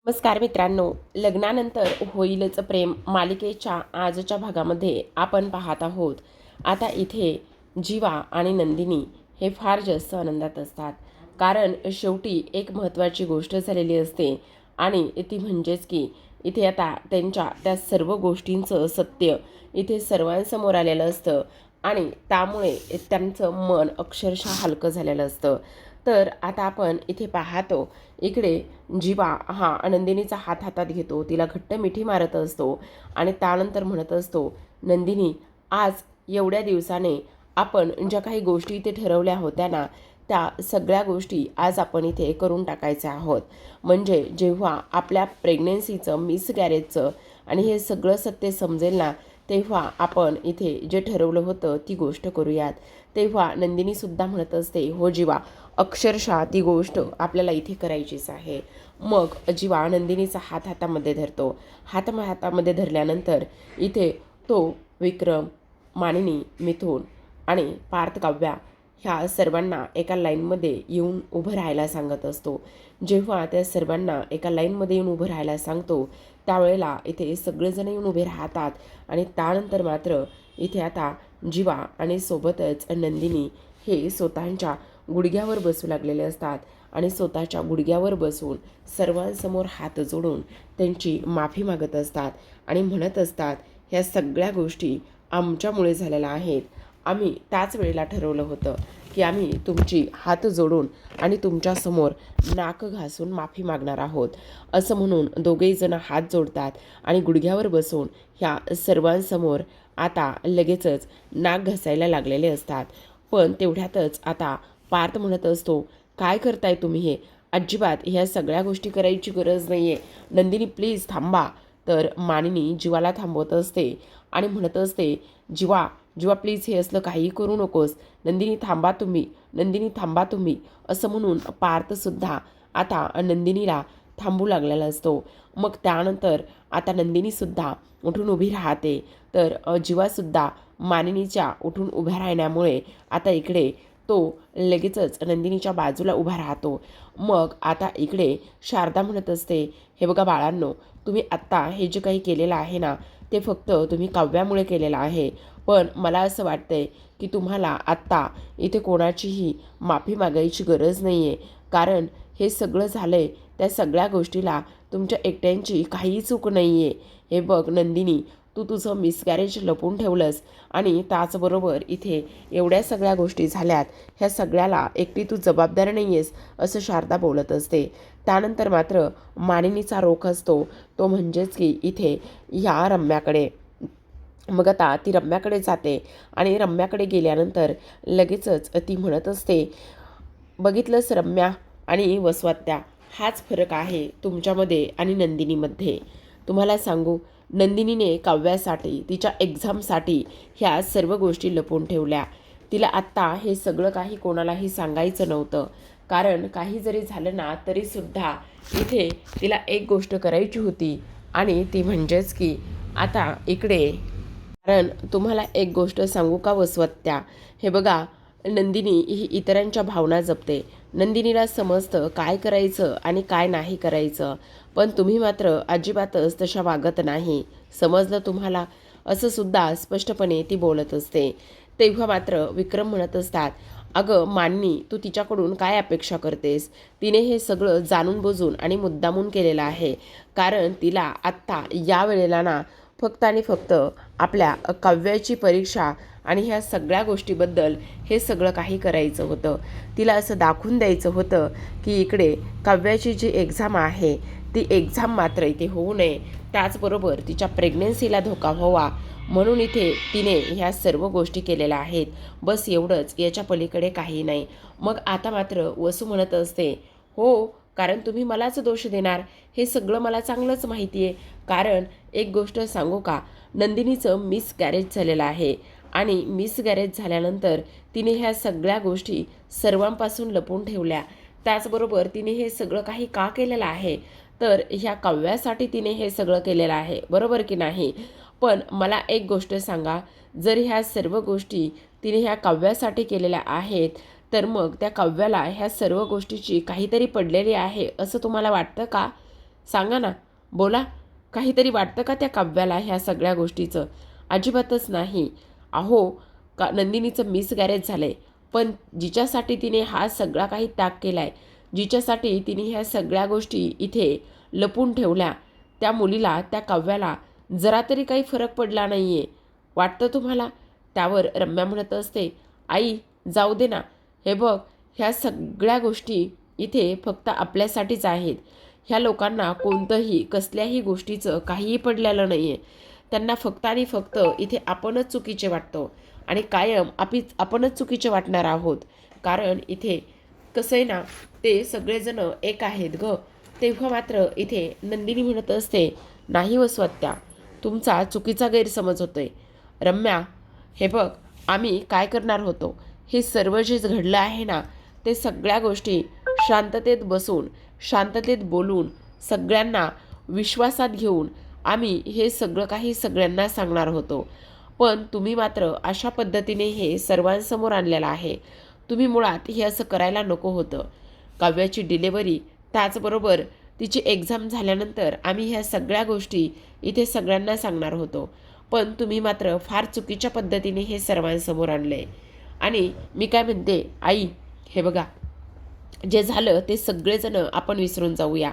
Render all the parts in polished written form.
नमस्कार मित्रांनो, लग्नानंतर होईलच प्रेम मालिकेच्या आजच्या भागामध्ये आपण पाहत आहोत. आता इथे जीवा आणि नंदिनी हे फार जास्त आनंदात असतात, कारण शेवटी एक महत्त्वाची गोष्ट झालेली असते आणि ती म्हणजेच की इथे आता त्यांच्या त्या सर्व गोष्टींचं सत्य इथे सर्वांसमोर आलेलं असतं आणि त्यामुळे त्यांचं मन अक्षरशः हलकं झालेलं असतं. तर आता आपण इथे पाहतो, इकडे जीवा हा नंदिनीचा हात हातात घेतो, तिला घट्ट मिठी मारत असतो आणि त्यानंतर म्हणत असतो, नंदिनी, आज एवढ्या दिवसाने आपण ज्या काही गोष्टी इथे ठरवल्या होत्या ना, त्या सगळ्या गोष्टी आज आपण इथे करून टाकायच्या आहोत. म्हणजे जेव्हा आपल्या प्रेग्नेन्सीचं मिसकॅरेजचं आणि हे सगळं सत्य समजेल ना, तेव्हा आपण इथे जे ठरवलं होतं ती गोष्ट करूयात. तेव्हा नंदिनीसुद्धा म्हणत असते, हो जीवा, अक्षरशः ती गोष्ट आपल्याला इथे करायचीच आहे. मग जीवा नंदिनीचा हात हातामध्ये धरतो. हातामध्ये धरल्यानंतर इथे तो विक्रम, मानिनी, मिथुन आणि पार्थ, काव्या ह्या सर्वांना एका लाईनमध्ये येऊन उभं राहायला सांगत असतो. जेव्हा त्या सर्वांना एका लाईनमध्ये येऊन उभं राहायला सांगतो, त्यावेळेला इथे सगळेजण येऊन उभे राहतात आणि त्यानंतर मात्र इथे आता जीवा आणि सोबतच नंदिनी हे स्वतःच्या गुडघ्यावर बसू लागलेले असतात आणि स्वतःच्या गुडघ्यावर बसून सर्वांसमोर हात जोडून त्यांची माफी मागत असतात आणि म्हणत असतात, ह्या सगळ्या गोष्टी आमच्यामुळे झालेल्या आहेत. आम्ही त्याच वेळेला ठरवलं होतं की आम्ही तुमची हात जोडून आणि तुमच्यासमोर नाक घासून माफी मागणार आहोत. असं म्हणून दोघेही जण हात जोडतात आणि गुडघ्यावर बसून ह्या सर्वांसमोर आता लगेचच नाक घासायला लागलेले असतात. पण तेवढ्यातच आता पार्थ म्हणत असतो, काय करताय तुम्ही हे? अजिबात ह्या सगळ्या गोष्टी करायची गरज नाही आहे. नंदिनी प्लीज थांबा. तर मानिनी जीवाला थांबवत असते आणि म्हणत असते, जीवा जीवा प्लीज हे असलं काहीही करू नकोस. नंदिनी थांबा तुम्ही, नंदिनी थांबा तुम्ही, असं म्हणून पार्थसुद्धा आता नंदिनीला थांबू लागलेला असतो. मग त्यानंतर आता नंदिनीसुद्धा उठून उभी राहते. तर जीवासुद्धा मानिनीच्या उठून उभ्या राहण्यामुळे आता इकडे तो लगेचच नंदिनीच्या बाजूला उभा राहतो. मग आता इकडे शारदा म्हणत असते, हे बघा बाळांनो, तुम्ही आत्ता हे जे काही केलेलं आहे ना, ते फक्त तुम्ही काव्यामुळे केलेलं आहे. पण मला असं वाटतंय की तुम्हाला आत्ता इथे कोणाचीही माफी मागायची गरज नाही आहे. कारण हे सगळं झालं आहे त्या सगळ्या गोष्टीला तुमच्या एकट्यांची काहीही चूक नाही आहे. हे बघ नंदिनी, तू तुझं मिसकॅरेज लपवून ठेवलंस आणि त्याचबरोबर इथे एवढ्या सगळ्या गोष्टी झाल्यात, ह्या सगळ्याला एकटी तू जबाबदार नाही आहेस, असं शारदा बोलत असते. त्यानंतर मात्र मानिनीचा रोख असतो, तो म्हणजेच की इथे ह्या रम्याकडे. मग आता ती रम्याकडे जाते आणि रम्याकडे गेल्यानंतर लगेचच ती म्हणत असते, बघितलंस रम्या आणि वसवात्या, हाच फरक आहे तुमच्यामध्ये आणि नंदिनीमध्ये. तुम्हाला सांगू, नंदिनीने काव्यासाठी तिच्या एक्झामसाठी ह्या सर्व गोष्टी लपवून ठेवल्या. तिला आत्ता हे सगळं काही कोणालाही सांगायचं नव्हतं. कारण काही जरी झालं ना तरीसुद्धा इथे तिला एक गोष्ट करायची होती आणि ती म्हणजेच की आता इकडे. कारण तुम्हाला एक गोष्ट सांगू का वसवत्या, हे बघा, नंदिनी ही इतरांच्या भावना जपते. नंदिनीला समजतं काय करायचं आणि काय नाही करायचं. पण तुम्ही मात्र अजिबातच तशा वागत नाही. समजलं तुम्हाला? असं सुद्धा स्पष्टपणे ती बोलत असते. तेव्हा मात्र विक्रम म्हणत असतात, अगं माननी, तू तिच्याकडून काय अपेक्षा करतेस? तिने हे सगळं जाणून बुजून आणि मुद्दामून केलेलं आहे. कारण तिला आत्ता या वेळेला ना फक्त आणि फक्त आपल्या काव्याची परीक्षा आणि ह्या सगळ्या गोष्टीबद्दल हे सगळं काही करायचं होतं. तिला असं दाखवून द्यायचं होतं की इकडे काव्याची जी एक्झाम आहे ती एक्झाम मात्र इथे होऊ नये. त्याचबरोबर तिच्या प्रेग्नन्सीला धोका व्हावा म्हणून इथे तिने ह्या सर्व गोष्टी केलेल्या आहेत. बस एवढंच, याच्या पलीकडे काही नाही. मग आता मात्र वसू म्हणत असते, हो, कारण तुम्ही मलाच दोष देणार हे सगळं मला चांगलंच माहिती आहे. कारण एक गोष्ट सांगू का, नंदिनीचं मिसकॅरेज झालेलं आहे आणि मिसकॅरेज झाल्यानंतर तिने ह्या सगळ्या गोष्टी सर्वांपासून लपवून ठेवल्या. त्याचबरोबर तिने हे सगळं काही का केलेलं आहे, तर ह्या काव्यासाठी तिने हे सगळं केलेलं आहे, बरोबर की नाही? पण मला एक गोष्ट सांगा, जर ह्या सर्व गोष्टी तिने ह्या काव्यासाठी केलेल्या आहेत, तर मग त्या काव्याला ह्या सर्व गोष्टीची काहीतरी पडलेली आहे असं तुम्हाला वाटतं का? सांगा ना, बोला. काहीतरी वाटतं का त्या काव्याला ह्या सगळ्या गोष्टीचं? अजिबातच नाही. अहो, नंदिनीचं मिसगॅरेज झालं आहे, पण जिच्यासाठी तिने हा सगळा काही त्याग केला आहे, जिच्यासाठी तिने ह्या सगळ्या गोष्टी इथे लपून ठेवल्या, त्या मुलीला, त्या काव्याला जरा तरी काही फरक पडला नाही आहे. वाटतं तुम्हाला? त्यावर रम्या म्हणत असते, आई जाऊ दे ना. हे बघ, ह्या सगळ्या गोष्टी इथे फक्त आपल्यासाठीच आहेत. ह्या लोकांना कोणतंही कसल्याही गोष्टीचं काहीही पडलेलं नाही आहे. त्यांना फक्त आणि फक्त इथे आपणच चुकीचे वाटतो आणि कायम आपणच चुकीचे वाटणार आहोत. कारण इथे कसं आहे ना, ते सगळेजण एक आहेत ग. तेव्हा मात्र इथे नंदिनी म्हणत असते, नाही व स्वत्या, तुमचा चुकीचा गैरसमज होतोय. रम्या, हे बघ, आम्ही काय करणार होतो, हे सर्व जे घडलं आहे ना, ते सगळ्या गोष्टी शांततेत बसून, शांततेत बोलून, सगळ्यांना विश्वासात घेऊन आम्ही हे सगळं काही सगळ्यांना सांगणार होतो. पण तुम्ही मात्र अशा पद्धतीने हे सर्वांसमोर आणलेलं आहे. तुम्ही मुळात हे असं करायला नको होतं. काव्याची डिलेवरी, त्याचबरोबर तिची एक्झाम झाल्यानंतर आम्ही ह्या सगळ्या गोष्टी इथे सगळ्यांना सांगणार होतो. पण तुम्ही मात्र फार चुकीच्या पद्धतीने हे सर्वांसमोर आणले. आणि मी काय म्हणते, आई, हे बघा, जे झालं ते सगळेजण आपण विसरून जाऊया.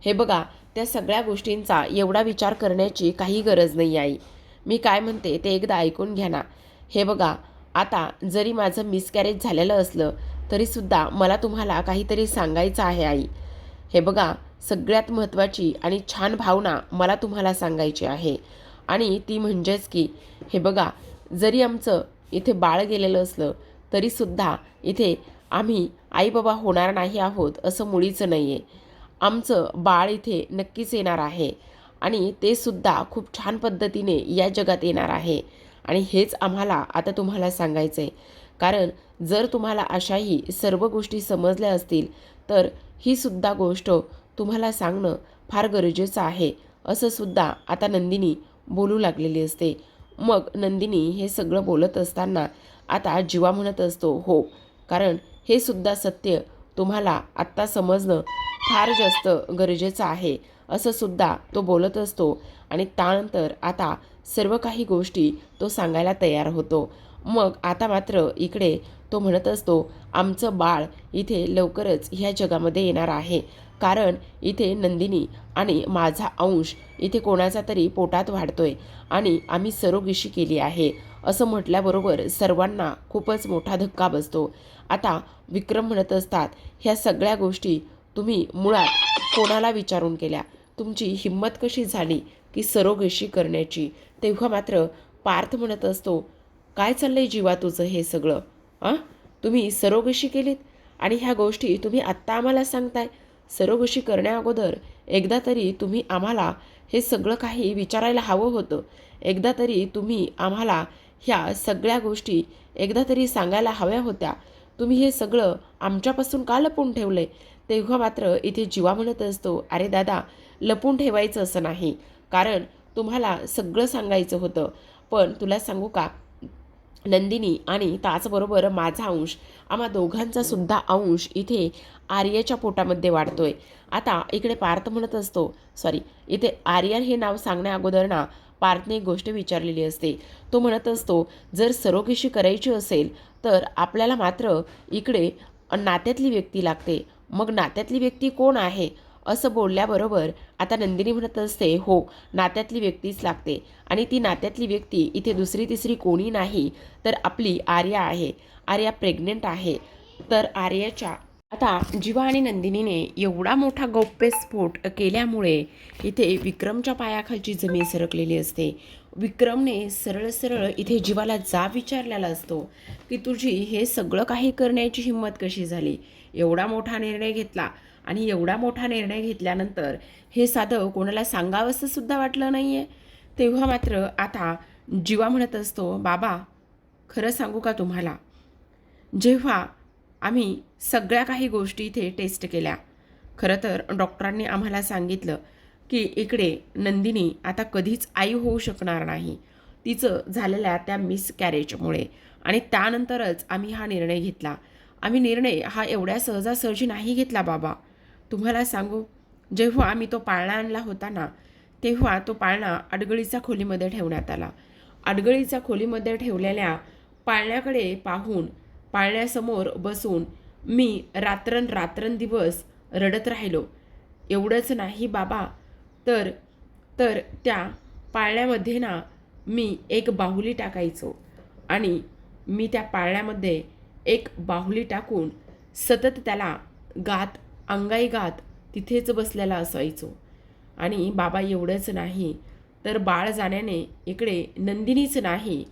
हे बघा, त्या सगळ्या गोष्टींचा एवढा विचार करण्याची काही गरज नाही आई. मी काय म्हणते ते एकदा ऐकून घ्या ना. हे बघा, आता जरी माझं मिसकॅरेज झालेलं असलं तरीसुद्धा मला तुम्हाला काहीतरी सांगायचं आहे आई. हे बघा, सगळ्यात महत्त्वाची आणि छान भावना मला तुम्हाला सांगायची आहे. आणि ती म्हणजेच की, हे बघा, जरी आमचं इथे बाळ गेलेलं असलं तरीसुद्धा इथे आम्ही आईबाबा होणार नाही आहोत असं मुळीच नाही आहे. आमचं बाळ इथे नक्कीच येणार आहे आणि ते सुद्धा खूप छान पद्धतीने या जगात येणार आहे. आणि हेच आम्हाला आता तुम्हाला सांगायचं आहे. कारण जर तुम्हाला अशाही सर्व गोष्टी समजल्या असतील तर ही सुद्धा गोष्ट तुम्हाला सांगणं फार गरजेचं आहे, असं सुद्धा आता नंदिनी बोलू लागलेली असते. मग नंदिनी हे सगळं बोलत असताना आता जीवा म्हणत असतो, हो, कारण हे सुद्धा सत्य तुम्हाला आत्ता समजणं फार जास्त गरजेचं आहे, असं सुद्धा तो बोलत असतो. आणि त्यानंतर आता सर्व काही गोष्टी तो सांगायला तयार होतो. मग आता मात्र इकडे तो म्हणत असतो, आमचं बाळ इथे लवकरच ह्या जगामध्ये येणार आहे. कारण इथे नंदिनी आणि माझा अंश इथे कोणाचा तरी पोटात वाढतोय आणि आम्ही सरोगेशी केली आहे, असं म्हटल्याबरोबर सर्वांना खूपच मोठा धक्का बसतो. आता विक्रम म्हणत असतात, ह्या सगळ्या गोष्टी तुम्ही मुळात कोणाला विचारून केल्या? तुमची हिंमत कशी झाली की सरोगेशी करण्याची? तेव्हा मात्र पार्थ म्हणत असतो, काय चाललंय जीवा तुझं हे सगळं? तुम्ही सरोगेशी केलीत आणि ह्या गोष्टी तुम्ही आत्ता आम्हाला सांगताय? सरोगेशी करण्याअगोदर एकदा तरी तुम्ही आम्हाला हे सगळं काही विचारायला हवं होतं. एकदा तरी तुम्ही आम्हाला ह्या सगळ्या गोष्टी एकदा तरी सांगायला हव्या होत्या. तुम्ही हे सगळं आमच्यापासून का लपून ठेवलंय? तेव्हा मात्र इथे जीवा म्हणत असतो, अरे दादा, लपून ठेवायचं असं नाही, कारण तुम्हाला सगळं सांगायचं होतं. पण तुला सांगू का, नंदिनी आणि त्याचबरोबर माझा अंश, आम्हा दोघांचा सुद्धा अंश इथे आर्याच्या पोटामध्ये वाढतोय. आता इकडे पार्थ म्हणत असतो, सॉरी, इथे आर्यन हे नाव सांगण्या अगोदर ना पार्थने एक गोष्ट विचारलेली असते. तो म्हणत असतो, जर सरोगेशी करायची असेल तर आपल्याला मात्र इकडे नात्यातली व्यक्ती लागते. मग नात्यातली व्यक्ती कोण आहे? असं बोलल्याबरोबर आता नंदिनी म्हणत असते, हो, नात्यातली व्यक्तीच लागते. आणि ती नात्यातली व्यक्ती इथे दुसरी तिसरी कोणी नाही तर आपली आर्या आहे. आर्या प्रेग्नेंट आहे. तर आर्याच्या आता जीवा आणि नंदिनीने एवढा मोठा गौप्यस्फोट केल्यामुळे इथे विक्रमच्या पायाखालची जमीन सरकलेली असते. विक्रमने सरळ सरळ इथे जीवाला जाब विचारलेला असतो की तुझी हे सगळं काही करण्याची हिंमत कशी झाली? एवढा मोठा निर्णय घेतला आणि एवढा मोठा निर्णय घेतल्यानंतर हे साधं कोणाला सांगावंसं सुद्धा वाटलं नाही आहे. तेव्हा मात्र आता जीवा म्हणत असतो, बाबा, खरं सांगू का तुम्हाला, जेव्हा आम्ही सगळ्या काही गोष्टी इथे टेस्ट केल्या, खरं तर डॉक्टरांनी आम्हाला सांगितलं की इकडे नंदिनी आता कधीच आई होऊ शकणार नाही, तिचं झालेल्या त्या मिसकॅरेजमुळे. आणि त्यानंतरच आम्ही हा निर्णय घेतला. आम्ही निर्णय हा एवढ्या सहजासहजी नाही घेतला बाबा. तुम्हाला सांगू, जेव्हा आम्ही तो पाळणा आणला होता ना, तेव्हा तो पाळणा अडगळीच्या खोलीमध्ये ठेवण्यात आला. अडगळीच्या खोलीमध्ये ठेवलेल्या पाळण्याकडे पाहून पाळण्यासमोर बसून मी रात्रंदिवस रडत राहिलो. एवढंच नाही बाबा, तर तर त्या पाळण्यामध्ये ना मी एक बाहुली टाकायचो आणि मी त्या पाळण्यामध्ये एक बाहुली टाकून सतत त्याला गात अंगाई गात तिथेच बसलेला असायचो. आणि बाबा एवढंच नाही, तर बाळ जाण्याने इकडे नंदिनीच नाही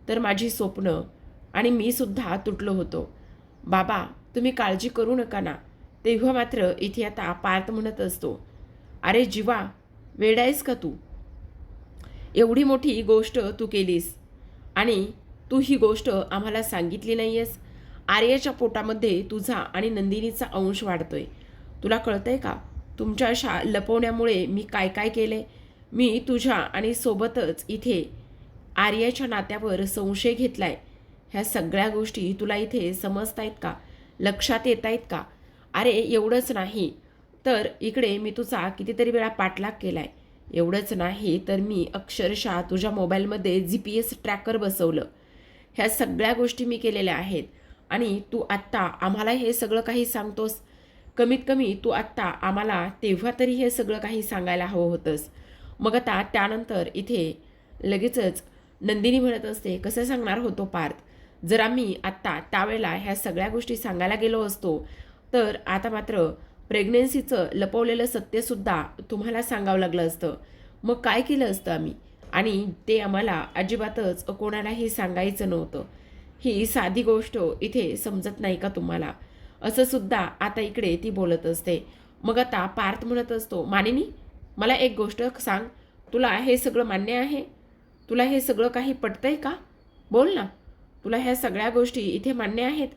तर माझी स्वप्न आणि मी सुद्धा तुटलो होतो. बाबा तुम्ही काळजी करू नका ना. तेव्हा मात्र इथे आता पार्थ म्हणत असतो, अरे जीवा, वेडा आहेस का तू? एवढी मोठी गोष्ट तू केलीस आणि तू ही गोष्ट आम्हाला सांगितली नाही आहेस. आर्याच्या पोटामध्ये तुझा आणि नंदिनीचा अंश वाढतोय. तुला कळतंय का? तुमच्या अशा लपवण्यामुळे मी काय काय केले. मी तुझ्या आणि सोबतच इथे आर्याच्या नात्यावर संशय घेतलाय. ह्या सगळ्या गोष्टी तुला इथे समजतायत का? लक्षात येत आहेत का? अरे एवढंच नाही तर इकडे मी तुझा कितीतरी वेळा पाठलाग केलाय. एवढंच नाही तर मी अक्षरशः तुझ्या मोबाईलमध्ये GPS ट्रॅकर बसवलं. ह्या सगळ्या गोष्टी मी केलेल्या आहेत आणि तू आत्ता आम्हाला हे सगळं काही सांगतोस. कमीत कमी तू आत्ता आम्हाला तेव्हा तरी हे सगळं काही सांगायला हवं होतंस. मग आता त्यानंतर इथे लगेचच नंदिनी म्हणत असते, कसं सांगणार होतो पार्थ? जर आम्ही आत्ता त्यावेळेला ह्या सगळ्या गोष्टी सांगायला गेलो असतो तर आता मात्र प्रेग्नेन्सीचं लपवलेलं सत्यसुद्धा तुम्हाला सांगावं लागलं असतं. मग काय केलं असतं आम्ही? आणि ते आम्हाला अजिबातच कोणालाही सांगायचं नव्हतं. ही साधी गोष्ट इथे समजत नाही का तुम्हाला? असं सुद्धा आता इकडे ती बोलत असते. मग आता पार्थ म्हणत असतो, मानिनी मला एक गोष्ट सांग, तुला हे सगळं मान्य आहे? तुला हे सगळं काही पटतंय का? बोल ना. तुला ह्या सगळ्या गोष्टी इथे मान्य आहेत?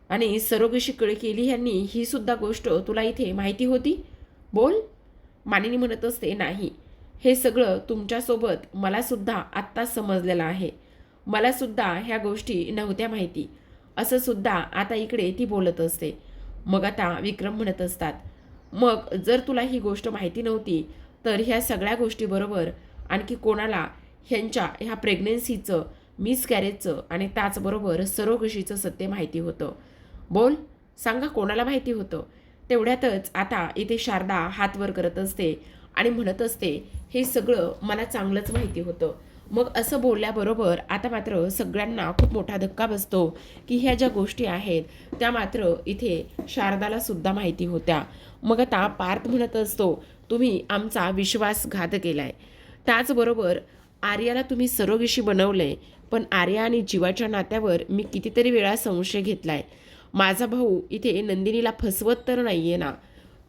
आणि सरोगशी केली यांनी ही सुद्धा गोष्ट तुला इथे माहिती होती? बोल. मानिनी म्हणत असते, नाही, हे सगळं तुमच्यासोबत मला सुद्धा आत्ताच समजलेलं आहे. मला सुद्धा ह्या गोष्टी नव्हत्या माहिती. असं सुद्धा आता इकडे ती बोलत असते. मग आता विक्रम म्हणत असतात, मग जर तुला ही गोष्ट माहिती नव्हती तर ह्या सगळ्या गोष्टीबरोबर आणखी कोणाला ह्यांच्या ह्या प्रेग्नेन्सीचं, मिसकॅरेजचं आणि त्याचबरोबर सरोगशीचं सत्य माहिती होतं? बोल, सांगा कोणाला माहिती होतं? तेवढ्यातच आता इथे शारदा हात वर करत असते आणि म्हणत असते, हे सगळं मला चांगलंच माहिती होतं. मग असं बोलल्याबरोबर आता मात्र सगळ्यांना खूप मोठा धक्का बसतो की ह्या ज्या गोष्टी आहेत त्या मात्र इथे शारदाला सुद्धा माहिती होत्या. मग आता पार्थ म्हणत असतो, तुम्ही आमचा विश्वासघात केलाय. त्याचबरोबर आर्याला तुम्ही सरोगेशी बनवलंय, पण आर्या आणि जीवाच्या नात्यावर मी कितीतरी वेळा संशय घेतलाय. माझा भाऊ इथे नंदिनीला फसवत तर नाहीये ना?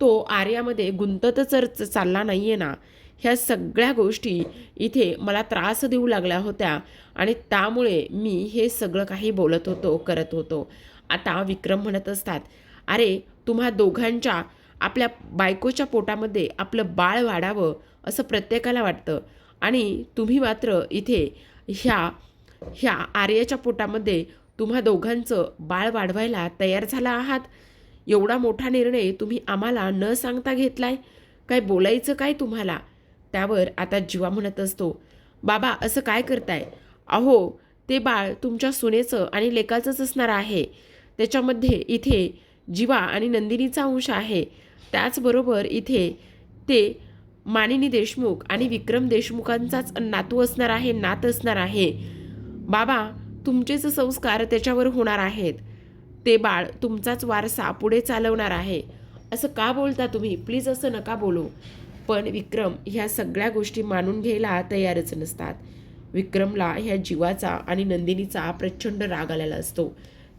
तो आर्यामध्ये गुंततच चालला नाहीये ना? ह्या सगळ्या गोष्टी इथे मला त्रास देऊ लागल्या होत्या आणि त्यामुळे मी हे सगळं काही बोलत होतो, करत होतो. आता विक्रम म्हणत असतात, अरे तुम्हा दोघांच्या आपल्या बायकोच्या पोटामध्ये आपलं बाळ वाढावं असं प्रत्येकाला वाटतं आणि तुम्ही मात्र इथे ह्या ह्या आर्याच्या पोटामध्ये तुम्हा दोघांचं बाळ वाढवायला तयार झाला आहात. एवढा मोठा निर्णय तुम्ही आम्हाला न सांगता घेतलाय. काय बोलायचं काय तुम्हाला? त्यावर आता जीवा म्हणत असतो, बाबा असं काय करताय? अहो ते बाळ तुमच्या सुनेचं आणि लेकाचंच असणार आहे. त्याच्यामध्ये इथे जीवा आणि नंदिनीचा अंश आहे. त्याचबरोबर इथे ते मानिनी देशमुख आणि विक्रम देशमुखांचाच नातू असणार आहे, नात असणार आहे. बाबा तुमचेच संस्कार त्याच्यावर होणार आहेत. ते बाळ तुमचाच वारसा पुढे चालवणार आहे. असं का बोलता तुम्ही? प्लीज असं नका बोलू. पण विक्रम ह्या सगळ्या गोष्टी मानून घ्यायला तयारच नसतात. विक्रमला ह्या जीवाचा आणि नंदिनीचा प्रचंड राग आलेला असतो.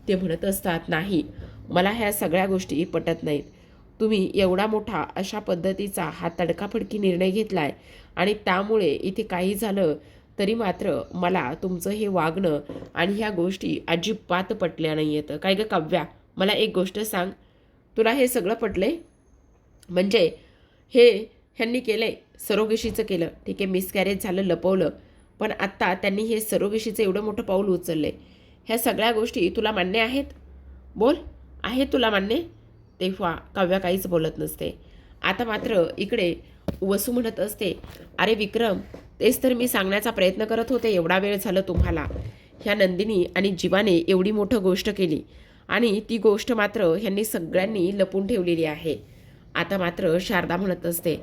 ते म्हणत असतात, नाही, मला ह्या सगळ्या गोष्टी पटत नाहीत. तुम्ही एवढा मोठा अशा पद्धतीचा हा तडकाफडकी निर्णय घेतलाय आणि त्यामुळे इथे काही झालं तरी मात्र मला तुमचं हे वागणं आणि ह्या गोष्टी अजिबात पटल्या नाही आहेत. काय गं काव्या, मला एक गोष्ट सांग, तुला हे सगळं पटलंय? म्हणजे हे ह्यांनी केलंय, सरोगेशीचं केलं, ठीक आहे, मिसकॅरेज झालं, लपवलं, पण आत्ता त्यांनी हे सरोगेशीचं एवढं मोठं पाऊल उचललंय. ह्या सगळ्या गोष्टी तुला मान्य आहेत? बोल, आहे तुला मान्य? तेव्हा काव्या काहीच बोलत नसते. आता मात्र इकडे वसू म्हणत असते, अरे विक्रम, तेच तर मी सांगण्याचा प्रयत्न करत होते, एवढा वेळ झालं तुम्हाला. ह्या नंदिनी आणि जीवाने एवढी मोठं गोष्ट केली आणि ती गोष्ट मात्र ह्यांनी सगळ्यांनी लपून ठेवलेली आहे. आता मात्र शारदा म्हणत असते,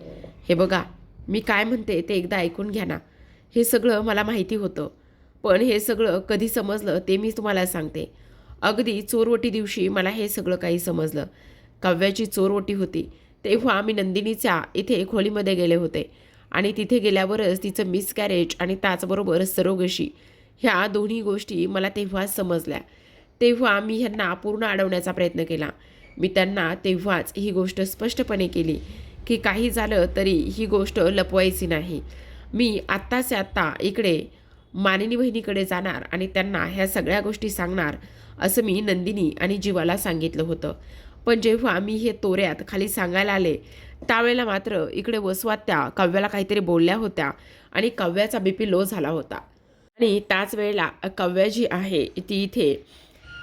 हे बघा, मी काय म्हणते ते एकदा ऐकून घ्या ना. हे सगळं मला माहिती होतं, पण हे सगळं कधी समजलं ते मी तुम्हाला सांगते. अगदी चोरवटी दिवशी मला हे सगळं काही समजलं. काव्याची चोरवटी होती तेव्हा मी नंदिनीच्या इथे खोलीमध्ये गेले होते आणि तिथे गेल्यावरच तिचं मिसकॅरेज आणि त्याचबरोबर सरोगशी ह्या दोन्ही गोष्टी मला तेव्हाच समजल्या. तेव्हा मी ह्यांना पूर्ण अडवण्याचा प्रयत्न केला. मी त्यांना तेव्हाच ही गोष्ट स्पष्टपणे केली की काही झालं तरी ही गोष्ट लपवायची नाही. मी आत्ताच आत्ता इकडे मानिनी बहिणीकडे जाणार आणि त्यांना ह्या सगळ्या गोष्टी सांगणार असं मी नंदिनी आणि जीवाला सांगितलं होतं. पण जेव्हा मी हे तोऱ्यात खाली सांगायला आले त्यावेळेला मात्र इकडे वसवात्या काव्याला काहीतरी बोलल्या होत्या आणि काव्याचा BP लो झाला होता. आणि त्याच वेळेला काव्या जी आहे ती इथे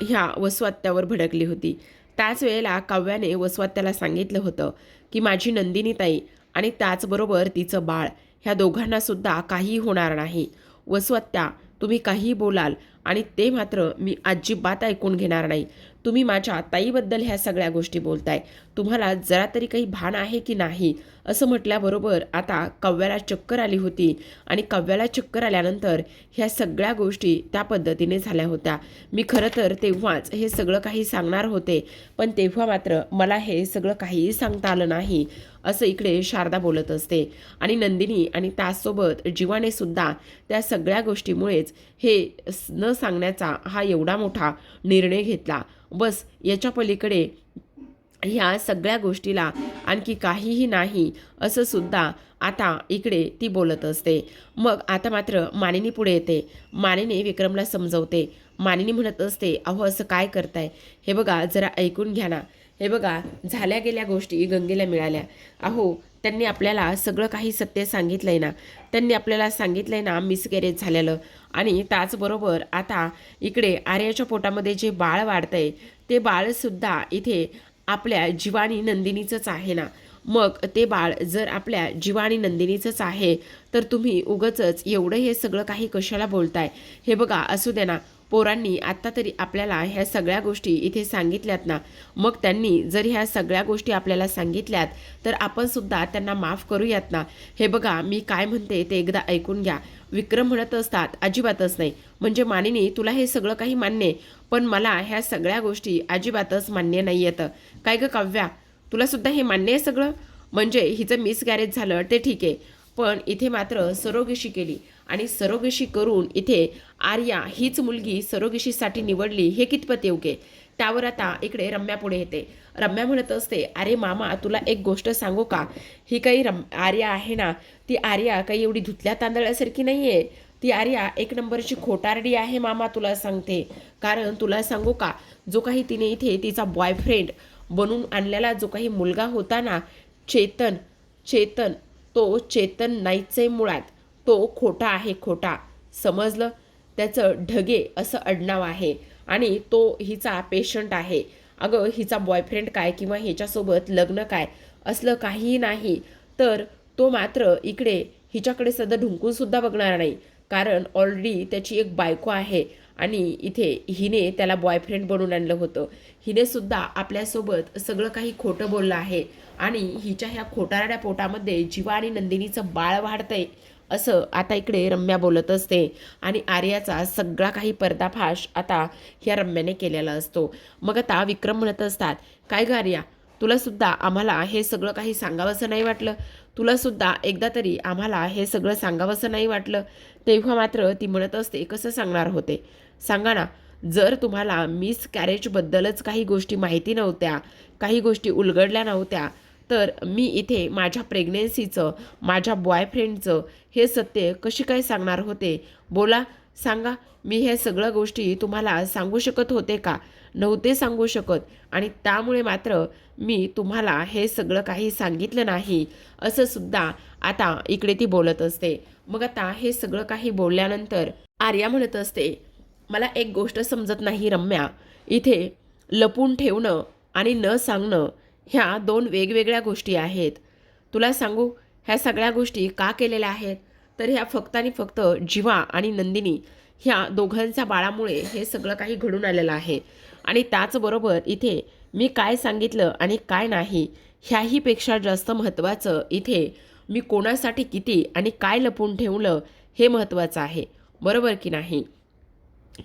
ह्या वसवात्यावर भडकली होती. त्याच वेळेला काव्याने वसवात्याला सांगितलं होतं की माझी नंदिनी ताई आणि त्याचबरोबर तिचं बाळ ह्या दोघांना सुद्धा काही होणार नाही. वसवात्या, तुम्ही काहीही बोलाल आणि ते मात्र मी अजिबात ऐकून घेणार नाही. तुम्ही माझ्या ताईबद्दल ह्या सगळ्या गोष्टी बोलताय, तुम्हाला जरा तरी काही भान आहे की नाही, असं म्हटल्याबरोबर आता काव्याला चक्कर आली होती आणि काव्याला चक्कर आल्यानंतर ह्या सगळ्या गोष्टी त्या पद्धतीने झाल्या होत्या. मी खरं तर तेव्हाच हे सगळं काही सांगणार होते, पण तेव्हा मात्र मला हे सगळं काहीही सांगता आलं नाही, असं इकडे शारदा बोलत असते. आणि नंदिनी आणि त्याचसोबत जीवाने सुद्धा त्या सगळ्या गोष्टीमुळेच हे न सांगण्याचा हा एवढा मोठा निर्णय घेतला. बस याच्या पलीकडे ह्या सगळ्या गोष्टीला आणखी काहीही नाही असं सुद्धा आता इकडे ती बोलत असते. मग आता मात्र मानिनी पुढे येते. मानिनी विक्रमला समजवते. मानिनी म्हणत असते, अहो असं काय करताय, हे बघा जरा ऐकून घ्या ना. हे बघा, झाल्या गेल्या गोष्टी गंगेला मिळाल्या. अहो त्यांनी आपल्याला सगळं काही सत्य सांगितलंय ना. त्यांनी आपल्याला सांगितलंय ना मिसकॅरेज झालेलं. आणि त्याचबरोबर आता इकडे आर्याच्या पोटामध्ये जे बाळ वाढतंय ते बाळसुद्धा इथे आपल्या जीवानी नंदिनीचंच आहे ना. मग ते बाळ जर आपल्या जीवानी नंदिनीचंच आहे तर तुम्ही उगचच एवढं हे सगळं काही कशाला बोलताय. हे बघा, असू दे ना, पोरांनी आत्ता तरी आपल्याला ह्या सगळ्या गोष्टी इथे सांगितल्यात ना. मग त्यांनी जर ह्या सगळ्या गोष्टी आपल्याला सांगितल्यात तर आपण सुद्धा त्यांना माफ करूयात ना. हे बघा, मी काय म्हणते ते एकदा ऐकून घ्या. विक्रम म्हणत असतात, अजिबातच नाही. म्हणजे मानिनी, तुला हे सगळं काही मान्य आहे, पण मला ह्या सगळ्या गोष्टी अजिबातच मान्य नाही येतं. काय गं काव्या, तुला सुद्धा हे मान्य आहे सगळं? म्हणजे हिचं मिसकॅरेज झालं ते ठीक आहे, पण इथे मात्र सरोगेशी केली आणि सरोगेशी करून इथे आर्या हीच मुलगी सरोगेशीसाठी निवडली, हे कितपत योग्य? त्यावर आता इकडे रम्या पुढे येते. रम्या म्हणत असते, अरे मामा, तुला एक गोष्ट सांगू का? ही काही आर्या आहे ना, ती आर्या काही एवढी धुतल्या तांदळासारखी नाही आहे. ती आर्या एक नंबरची खोटारडी आहे मामा, तुला सांगते. कारण तुला सांगू का, जो काही तिने इथे तिचा बॉयफ्रेंड बनून आणलेला जो काही मुलगा होता ना, चेतन चेतन तो चेतन नाहीच आहे मुळात. तो खोटा आहे, खोटा. समजलं? त्याचं ढगे असं आडनाव आहे आणि तो हिचा पेशंट आहे. अगं, हिचा बॉयफ्रेंड काय किंवा ह्याच्यासोबत लग्न काय असलं काहीही नाही. तर तो मात्र इकडे हिच्याकडे सध्या ढुंकूनसुद्धा बघणार नाही. कारण ऑलरेडी त्याची एक बायको आहे आणि इथे हिने त्याला बॉयफ्रेंड बनवून आणलं होतं. हिने सुद्धा आपल्यासोबत सगळं काही खोटं बोललं आहे आणि हिच्या ह्या खोटारड्या पोटामध्ये जीवा आणि नंदिनीचं बाळ वाढतंय, असं आता इकडे रम्या बोलत असते. आणि आर्याचा सगळा काही पर्दाफाश आता ह्या रम्याने केलेला असतो. मग आता विक्रम म्हणत असतात, काय ग आर्या, तुला सुद्धा आम्हाला हे सगळं काही सांगावंसं नाही वाटलं? तुला सुद्धा एकदा तरी आम्हाला हे सगळं सांगावंसं नाही वाटलं? तेव्हा मात्र ती म्हणत असते, कसं सांगणार होते? सांगा ना. जर तुम्हाला मिसकॅरेजबद्दलच काही गोष्टी माहिती नव्हत्या, काही गोष्टी उलगडल्या नव्हत्या, तर मी इथे माझ्या प्रेग्नेन्सीचं, माझ्या बॉयफ्रेंडचं हे सत्य कशी काय सांगणार होते? बोला, सांगा. मी हे सगळ्या गोष्टी तुम्हाला सांगू शकत होते का? नव्हते सांगू शकत. आणि त्यामुळे मात्र मी तुम्हाला हे सगळं काही सांगितलं नाही, असं सुद्धा आता इकडे ती बोलत असते. मग आता हे सगळं काही बोलल्यानंतर आर्या म्हणत असते, मला एक गोष्ट समजत नाही रम्या, इथे लपून ठेवणं आणि न सांगणं ह्या दोन वेगवेगळ्या गोष्टी आहेत. तुला सांगू ह्या सगळ्या गोष्टी का केलेल्या आहेत, तर ह्या फक्त आणि फक्त जीवा आणि नंदिनी ह्या दोघांच्या बाळामुळे हे सगळं काही घडून आलेलं आहे. आणि त्याचबरोबर इथे मी काय सांगितलं आणि काय नाही ह्याहीपेक्षा जास्त महत्त्वाचं इथे मी कोणासाठी किती आणि काय लपवून ठेवलं हे महत्त्वाचं आहे, बरोबर की नाही?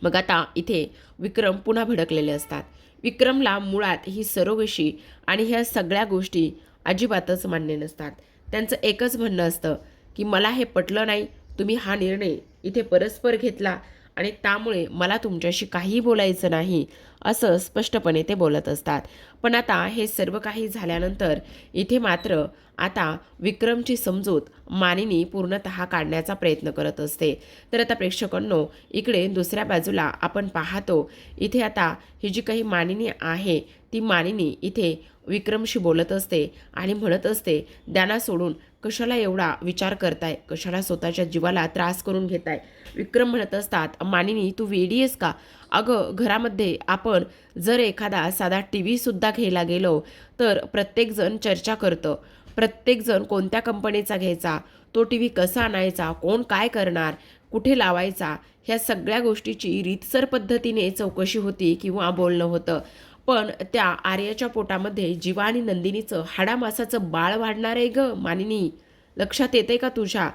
मग आता इथे विक्रम पुन्हा भडकलेले असतात. विक्रमला मुळात ही सरोगशी आणि ह्या सगळ्या गोष्टी अजिबातच मान्य नसतात. त्यांचं एकच म्हणणं असतं की मला हे पटलं नाही, तुम्ही हा निर्णय इथे परस्पर घेतला आणि त्यामुळे मला तुमच्याशी काहीही बोलायचं नाही, असं स्पष्टपणे ते बोलत असतात. पण आता हे सर्व काही झाल्यानंतर इथे मात्र आता विक्रमची समजूत मानिनी पूर्णतः काढण्याचा प्रयत्न करत असते. तर आता प्रेक्षकांनो, इकडे दुसऱ्या बाजूला आपण पाहतो इथे आता ही जी काही मानिनी आहे ती मानिनी इथे विक्रमशी बोलत असते आणि म्हणत असते, त्यांना सोडून कशाला एवढा विचार करताय, कशाला स्वतःच्या जीवाला त्रास करून घेताय. विक्रम म्हणत असतात, मानिनी तू वेडी आहेस का? अगं घरामध्ये आपण जर एखादा साधा टी व्हीसुद्धा घ्यायला गेलो तर प्रत्येकजण चर्चा करतं. प्रत्येकजण कोणत्या कंपनीचा घ्यायचा, तो टी व्ही कसा आणायचा, कोण काय करणार, कुठे लावायचा, ह्या सगळ्या गोष्टीची रीतसर पद्धतीने चौकशी होती किंवा बोलणं होतं. पण त्या आर्याच्या पोटामध्ये जीवा आणि नंदिनीचं हाडामासाचं बाळ वाढणार आहे गं मानिनी, लक्षात येते का तुझ्या?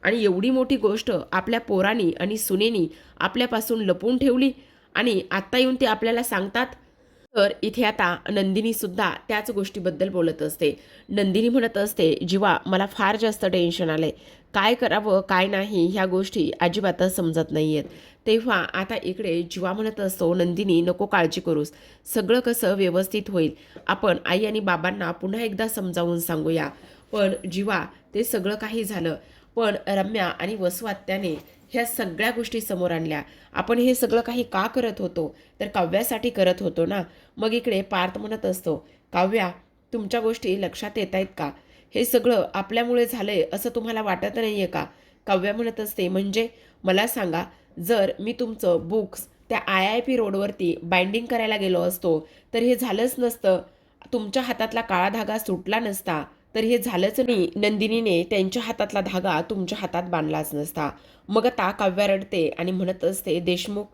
आणि एवढी मोठी गोष्ट आपल्या पोरानी आणि सुनेनी आपल्यापासून लपवून ठेवली आणि आत्ता येऊन ते आपल्याला सांगतात. तर इथे आता नंदिनी सुद्धा त्याच गोष्टीबद्दल बोलत असते. नंदिनी म्हणत असते, जीवा मला फार जास्त टेन्शन आलंय, काय करावं काय नाही ह्या गोष्टी अजिबातच समजत नाहीयेत. तेव्हा आता इकडे जीवा म्हणत असतो, नंदिनी नको काळजी करूस, सगळं कसं व्यवस्थित होईल, आपण आई आणि बाबांना पुन्हा एकदा समजावून सांगूया. पण जीवा ते सगळं काही झालं, पण रम्या आणि वसू आत्याने ह्या सगळ्या गोष्टी समोर आणल्या. आपण हे सगळं काही का करत होतो, तर काव्यासाठी करत होतो ना. मग इकडे पार्थ म्हणत असतो, काव्या तुमच्या गोष्टी लक्षात येत आहेत का? हे सगळं आपल्यामुळे झालंय असं तुम्हाला वाटत नाहीये का? काव्या म्हणत असते, म्हणजे मला सांगा, जर मी तुमचं बुक्स त्या IIP रोडवरती बाइंडिंग करायला गेलो असतो तर हे झालंच नसतं, तुमच्या हातातला काळा धागा सुटला नसता, तर हे झालंच नाही, नंदिनीने त्यांच्या हातातला धागा तुमच्या हातात बांधलाच नसता. मग आता काव्या रडते आणि म्हणत असते, देशमुख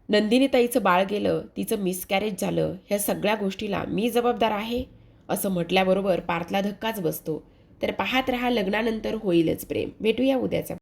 नंदिनीताईचं बाळ गेलं, तिचं मिसकॅरेज झालं, ह्या सगळ्या गोष्टीला मी जबाबदार आहे, असं म्हटल्याबरोबर पार्थला धक्काच बसतो. तर पाहत रहा, लग्नानंतर होईलच प्रेम. भेटूया उद्याचा